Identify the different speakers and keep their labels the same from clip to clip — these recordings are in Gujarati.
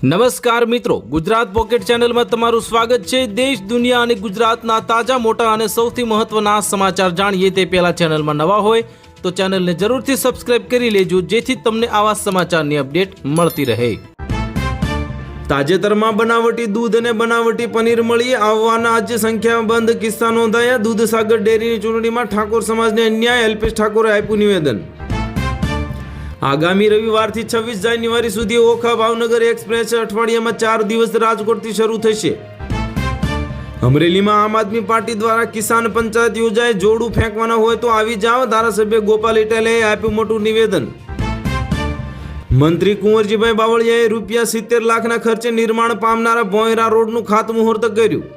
Speaker 1: નમસ્કાર મિત્રો, ગુજરાત પોકેટ ચેનલમાં તમારું સ્વાગત છે। દેશ દુનિયા અને ગુજરાતના તાજા મોટા અને સૌથી મહત્વના સમાચાર જાણીએ તે પહેલા ચેનલમાં નવા હોય તો ચેનલને જરૂરથી સબસ્ક્રાઇબ કરી લેજો, જેથી તમને આવા સમાચારની અપડેટ મળતી રહે। તાજેતરમાં બનાવટી દૂધ અને બનાવટી પનીર મળી આવવાના આજે સંખ્યાબંધ કિસ્સા નોંધાયા। દૂધસાગર ડેરીની ચૂંટણીમાં ઠાકોર સમાજને અન્યાય, અલ્પેશ ઠાકોરે આપ્યું નિવેદન। આગામી રવિવારથી 26 જાન્યુઆરી સુધી ઓખા ભાવનગર એક્સપ્રેસ અઠવાડિયામાં 4 દિવસ રાજકોટથી શરૂ થશે। અમરેલીમાં આમ આદમી પાર્ટી દ્વારા કિસાન પંચાયત યોજાય, જોડું ફેંકવાના હોય તો આવી જાઓ, ધારાસભ્ય ગોપાલ ઇટાલિયાએ આપ્યું મોટું નિવેદન। મંત્રી કુંવરજીભાઈ બાવળિયાએ ₹70 લાખના ખર્ચે નિર્માણ પામનારા ભોંયરા રોડનું ખાતમુહૂર્ત કર્યું।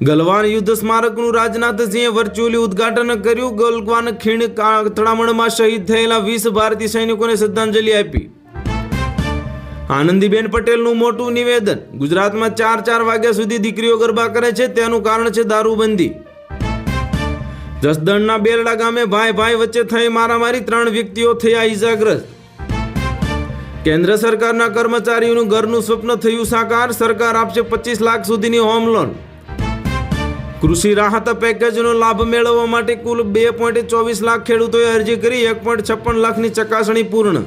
Speaker 1: ગલવાન યુદ્ધ સ્મારકનું રાજનાથસિંહે વર્ચ્યુઅલી ઉદ્ઘાટન કર્યું। ગલવાન ખીણ અથડામણમાં શહીદ થયેલા 20 ભારતીય સૈનિકોને શ્રદ્ધાંજલિ આપી। આનંદીબેન પટેલનું મોટું નિવેદન। ગુજરાતમાં 4 વાગ્યા સુધી દીકરીઓ ગરબા કરે છે, તેનું કારણ છે દારૂબંધી। જસદણના બેરડા ગામે ભાઈ વચ્ચે થઈ મારામારી, 3 વ્યક્તિઓ થયા ઈજાગ્રસ્ત। કેન્દ્ર સરકારના કર્મચારીઓનું ઘરનું સ્વપ્ન થયું સાકાર, સરકાર આપશે 25 લાખ સુધીની હોમ લોન। કૃષિ રાહત પેકેજનો લાભ મેળવવા માટે કુલ 2.24 લાખ ખેડૂતોએ અરજી કરી, 1.56 લાખની ચકાસણી પૂર્ણ।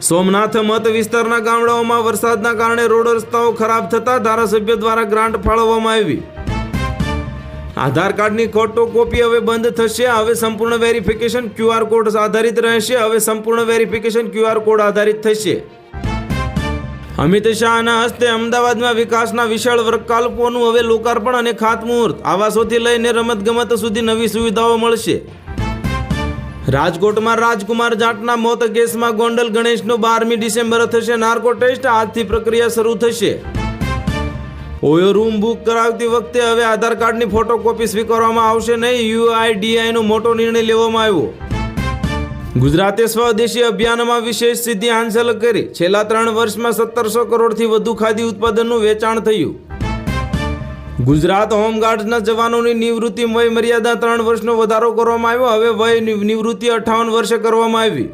Speaker 1: સોમનાથ મત વિસ્તારના ગામડાઓમાં વરસાદના કારણે રોડ રસ્તાઓ ખરાબ થતા ધારાસભ્ય દ્વારા ગ્રાન્ટ ફાળવવામાં આવી। આધાર કાર્ડની ફોટોકોપી હવે બંધ થશે, હવે સંપૂર્ણ વેરિફિકેશન QR કોડ આધારિત રહેશે। હવે સંપૂર્ણ વેરિફિકેશન QR કોડ આધારિત થશે। અમિત શાહના હસ્તે અમદાવાદમાં વિકાસના વિશાળ પ્રકલ્પોનું હવે લોકાર્પણ અને ખાતમુહૂર્ત। આવાસોથી લઈને રમતગમત સુધી નવી સુવિધાઓ મળશે। રાજકોટમાં રાજકુમાર જાટના મોત કેસમાં ગોંડલ ગણેશનો 12મી ડિસેમ્બર થશે નાર્કો ટેસ્ટ, આજથી પ્રક્રિયા શરૂ થશે। ઓયો રૂમ બુક કરાવતી વખતે હવે આધાર કાર્ડની ફોટોકોપી સ્વીકારવામાં આવશે નહીં, UIDAIનો મોટો નિર્ણય લેવામાં આવ્યો। ગુજરાતે સ્વદેશી અભિયાનમાં વિશેષ સિદ્ધિ હાંસલ કરી, છેલ્લા 3 વર્ષમાં 1700 કરોડથી વધુ ખાદ્ય ઉત્પાદનનું વેચાણ થયું। ગુજરાત હોમગાર્ડના જવાનોની નિવૃત્તિ વય મર્યાદા 3 વર્ષનો વધારો કરવામાં આવ્યો, હવે વય નિવૃત્તિ 58 વર્ષે કરવામાં આવી।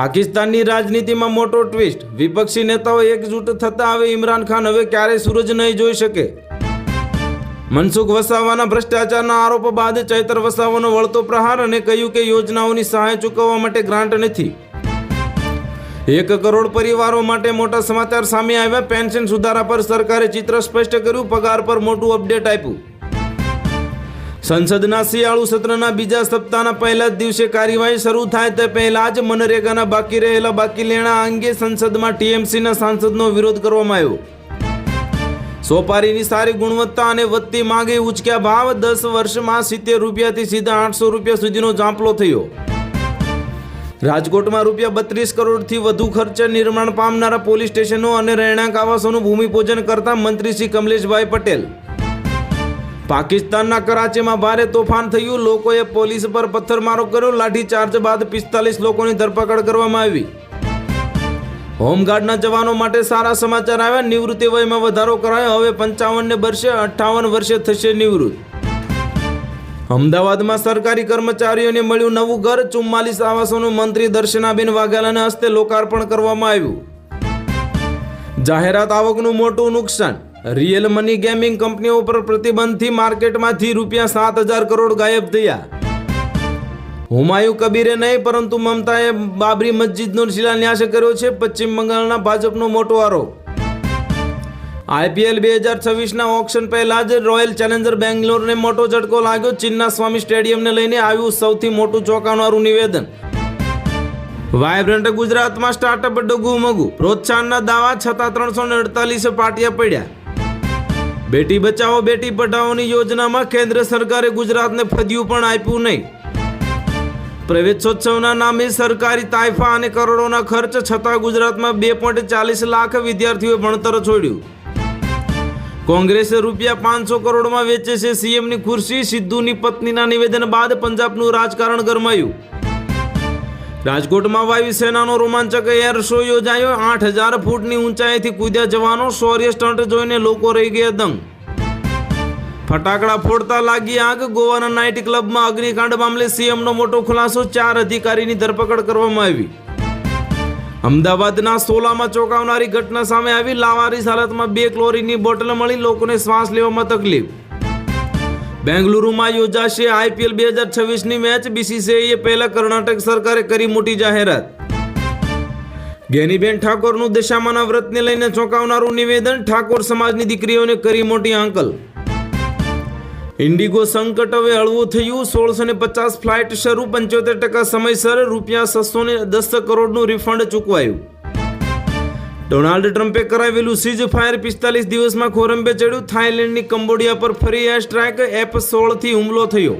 Speaker 1: પાકિસ્તાનની રાજનીતિમાં મોટો ટ્વિસ્ટ, વિપક્ષી નેતાઓ એકજૂટ થતા હવે ઇમરાન ખાન હવે ક્યારેય સૂરજ નહીં જોઈ શકે। મનસુખ વસાવાના ભ્રષ્ટાચારના આરોપ બાદ ચૈતર વસાવાનો વળતો પ્રહાર અને કહ્યું કે યોજનાઓની સહાય ચૂકવવા માટે ગ્રાન્ટ નથી। 1 કરોડ પરિવારો માટે મોટા સમાચાર સામે આવ્યા। પેન્શન સુધારા પર સરકારે ચિત્ર સ્પષ્ટ કર્યું, પગાર પર મોટું અપડેટ આપ્યું। સંસદના શિયાળુ સત્રના બીજા સપ્તાહના પહેલા જ દિવસે કાર્યવાહી શરૂ થાય તે પહેલા જ મનરેગાના બાકી રહેલા બાકી લેણા અંગે સંસદમાં TMCના સાંસદનો વિરોધ કરવામાં આવ્યો। સોપારીની સારી ગુણવત્તા અને વધતી માંગે ઉચક્યા ભાવ, 10 વર્ષમાં 70 રૂપિયાથી સીધા 800 રૂપિયા સુધીનો જાંપલો થયો। રાજકોટમાં ₹32 કરોડથી વધુ ખર્ચે નિર્માણ પામનારા પોલીસ સ્ટેશનો અને રહેણાંક આવાસોનું ભૂમિપૂજન કરતા મંત્રી શ્રી કમલેશભાઈ પટેલ। પાકિસ્તાનના કરાચીમાં ભારે તોફાન થયું, લોકોએ પોલીસ પર પથ્થરમારો કર્યો, લાઠીચાર્જ બાદ 45 લોકોની ધરપકડ કરવામાં આવી। હોમગાર્ડના જવાનો માટે સારા સમાચાર આવ્યા, નિવૃત્તિ વયમાં વધારો કરાયો, હવે 55 ને બદલે 58 વર્ષે થશે નિવૃત્ત। અમદાવાદમાં સરકારી કર્મચારીઓને મળ્યું નવું ઘર, 44 આવાસોનું મંત્રી દર્શનાબેન વાઘેલાના હસ્તે લોકાર્પણ કરવામાં આવ્યું। જાહેરાત આવકનું મોટું નુકસાન, રિયલ મની ગેમિંગ કંપનીઓ પર પ્રતિબંધથી માર્કેટમાંથી ₹7,000 કરોડ ગાયબ થયા। હુમાયુ કબીરે નહીં પરંતુ મમતાએ બાબરી મસ્જિદનો શિલાન્યાસ કર્યો છે, પશ્ચિમ બંગાળના ભાજપનો મોટો આરોપ। IPL 2026ના ઓક્શન પહેલા જ રોયલ ચેલેન્જર બેંગ્લોરને મોટો ઝટકો લાગ્યો, ચીનના સ્વામી સ્ટેડિયમને લઈને આવ્યું સૌથી મોટું ચોંકાવનારું નિવેદન। વાયબ્રન્ટ ગુજરાતમાં સ્ટાર્ટઅપ ડગુમગુ, પ્રોત્સાહનના દાવા છતાં 348 પાટિયા પડ્યા। બેટી બચાવો બેટી પઢાઓની યોજનામાં કેન્દ્ર સરકારે ગુજરાતને ફદ્યું પણ આપ્યું નહીં। પ્રવેશોત્સવના નામે સરકારી તાઇફા અને કરોડોના ખર્ચ છતાં ગુજરાતમાં 2.40 લાખ વિદ્યાર્થીઓએ ભણતર છોડ્યું। કોંગ્રેસે ₹500 કરોડમાં વેચે છે CMની ખુરશી, સિદ્ધુની પત્નીના નિવેદન બાદ પંજાબનું રાજકારણ ગરમાયું। રાજકોટમાં વાયુસેનાનો રોમાંચક એર શો યોજાયો, 8000 ફૂટની ઊંચાઈથી કૂદ્યા જવાનો, શૌર્ય સ્ટન્ટ જોઈને લોકો રહી ગયા દંગ। ફટાકડા ફોડતા લાગી આગ, ગોવાના નાઇટ ક્લબમાં અગ્નિકાંડ મામલે CMનો મોટો ખુલાસો, 4 અધિકારીની ધરપકડ કરવામાં આવી। અમદાવાદના સોલામાં ચોંકાવનારી ઘટના સામે આવી. લાવારીસ હાલતમાં 2 ક્લોરીનની બોટલ મળી, લોકોને શ્વાસ લેવામાં તકલીફ. બેંગલુરુમાં યોજાશે IPL 2026ની મેચ. BCCIએ પહેલા કર્ણાટક સરકારે કરી મોટી જાહેરાત. ગેનીબેન ઠાકોરનું દશામાના વ્રતને લઈને ચોંકાવનારું નિવેદન. ઠાકોર સમાજની દીકરીઓને કરી મોટી આંકલ. ઇન્ડિગો સંકટ હવે હળવું થયું. 1650 ફ્લાઇટ શરૂ, 75% સમયસર. ₹610 કરોડનું રિફંડ ચૂકવાયું. ડોનાલ્ડ ટ્રમ્પે કરાવેલું સીઝ ફાયર 45 દિવસમાં ખોરંભે ચડ્યું. થાઇલેન્ડની કંબોડિયા પર ફરી એર સ્ટ્રાઇક. F-16થી હુમલો થયો.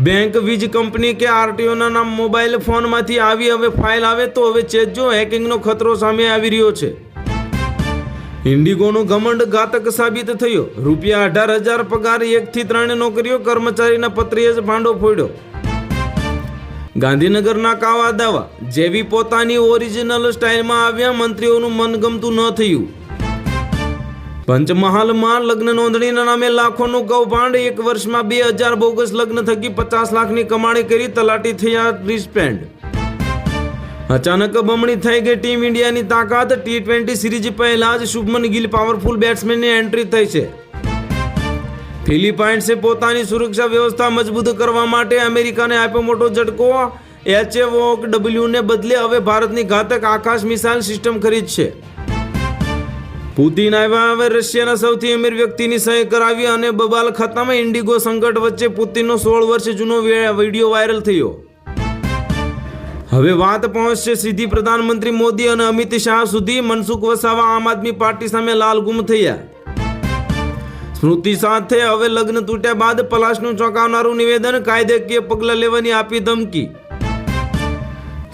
Speaker 1: બેંક, વીજ કંપની કે RTOના નામ મોબાઈલ ફોનમાંથી આવી હવે ફાઇલ આવે તો હવે ચેતજો, હેકિંગનો ખતરો સામે આવી રહ્યો છે. ઇન્ડિગોનો ઘમંડ ઘાતક સાબિત થયો. ₹18,000 પગાર, 1 થી 3 નોકરીઓ, કર્મચારીના પત્રીએ જ ભાંડો ફોડ્યો. ગાંધીનગરના કાવા દાવા. જેવી પોતાની ઓરિજિનલ સ્ટાઇલમાં આવ્યા, મંત્રીઓનું મનગમતું ન થયું. પંચમહાલમાં લગ્ન નોંધણીના નામે લાખોનું કૌભાંડ. 1 વર્ષમાં 2000 બોગસ લગ્ન થકી 50 લાખની કમાણી કરી. તલાટી થયા રિસ્પેન્ડ. અચાનક બમણી થઈ ગઈ ટીમ ઇન્ડિયાની તાકાત. T20 સિરીઝ પહેલા જ શુભમન ગિલ પાવરફુલ બેટ્સમેનની એન્ટ્રી થઈ છે. ફિલિપાઇન્સે પોતાની સુરક્ષા વ્યવસ્થા મજબૂત કરવા માટે અમેરિકાને આપ્યો મોટો ઝટકો. HAWને બદલે હવે ભારતની ઘાતક આકાશ મિસાઇલ સિસ્ટમ ખરીદશે. પુતિન આવ્યા, હવે રશિયાના સૌથી અમીર વ્યક્તિની સહી કરાવી અને બબાલ ખતમ. ઇન્ડિગો સંકટ વચ્ચે પુતિનનો 16 વર્ષ જૂનો વિડીયો વાયરલ થયો. હવે વાત પહોંચશે સીધી પ્રધાનમંત્રી મોદી અને અમિત શાહ સુધી. મનસુખ વસાવા આમ આદમી પાર્ટી સામે લાલગુમ થયા. સ્મૃતિ સાથે હવે લગ્ન તૂટ્યા બાદ પલાશનું ચોંકાવનારું નિવેદન. કાયદાકીય પગલાં લેવાની આપી ધમકી.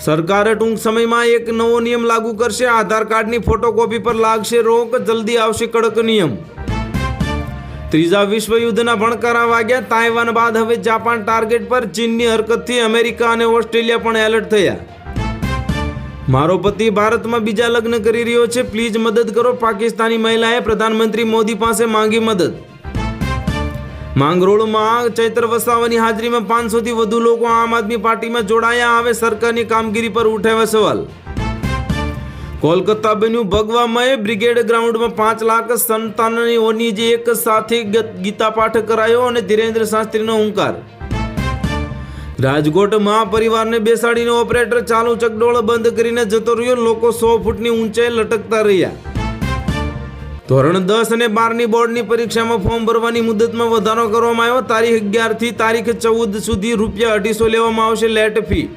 Speaker 1: સરકારે ટૂંક સમયમાં એક નવો નિયમ લાગુ કરશે. આધાર કાર્ડની ફોટોકોપી પર લાગશે રોક. જલ્દી આવશે કડક નિયમ. ત્રીજા વિશ્વયુદ્ધના ભણકારા વાગ્યા. તાઇવાન બાદ હવે જાપાન ટાર્ગેટ પર. ચીનની હરકતથી અમેરિકા અને ઓસ્ટ્રેલિયા પણ એલર્ટ થયા. મારો પતિ ભારતમાં બીજા લગ્ન કરી રહ્યો છે, પ્લીઝ મદદ કરો. પાકિસ્તાની મહિલાએ પ્રધાનમંત્રી મોદી પાસે માંગી મદદ. માંગરોળમાં ચૈત્ર વસાવાની હાજરીમાં 500થી વધુ લોકો આમ આદમી પાર્ટીમાં જોડાયા. હવે સરકારની કામગીરી પર ઉઠાવ્યા સવાલ. કોલકાતા બન્યું ભગવામય. બ્રિગેડ ગ્રાઉન્ડમાં 5 લાખ સંતાનોની જે એક સાથે ગીતા પાઠ કરાયો અને ધીરેન્દ્ર શાસ્ત્રીનો હુંકાર. રાજકોટમાં પરિવારને બેસાડીને ઓપરેટર ચાલુ ચકડોળ બંધ કરીને જતો રહ્યો. લોકો 100 ફૂટની ઊંચાઈ લટકતા રહ્યા. ધોરણ 10 અને 12ની બોર્ડની પરીક્ષામાં ફોર્મ ભરવાની મુદતમાં વધારો કરવામાં આવ્યો. તારીખ 11થી તારીખ 14 સુધી ₹250 લેવામાં આવશે લેટ ફી.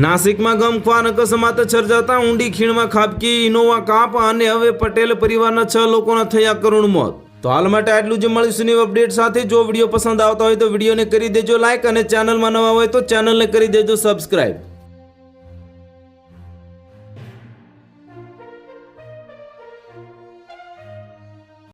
Speaker 1: નાસિકમાં ગમખ્વાર અકસ્માત સર્જાતા ઊંડી ખીણમાં ખાબકી ઇનોવા કાપ અને હવે પટેલ પરિવારના 6 લોકોના થયા કરુણ મોત. તો હાલ માટે આટલું જ. મળીશું નવી અપડેટ સાથે. જો વિડીયો પસંદ આવતા હોય તો વિડીયોને કરી દેજો લાઈક અને ચેનલમાં નવા હોય તો ચેનલને કરી દેજો સબસ્ક્રાઈબ.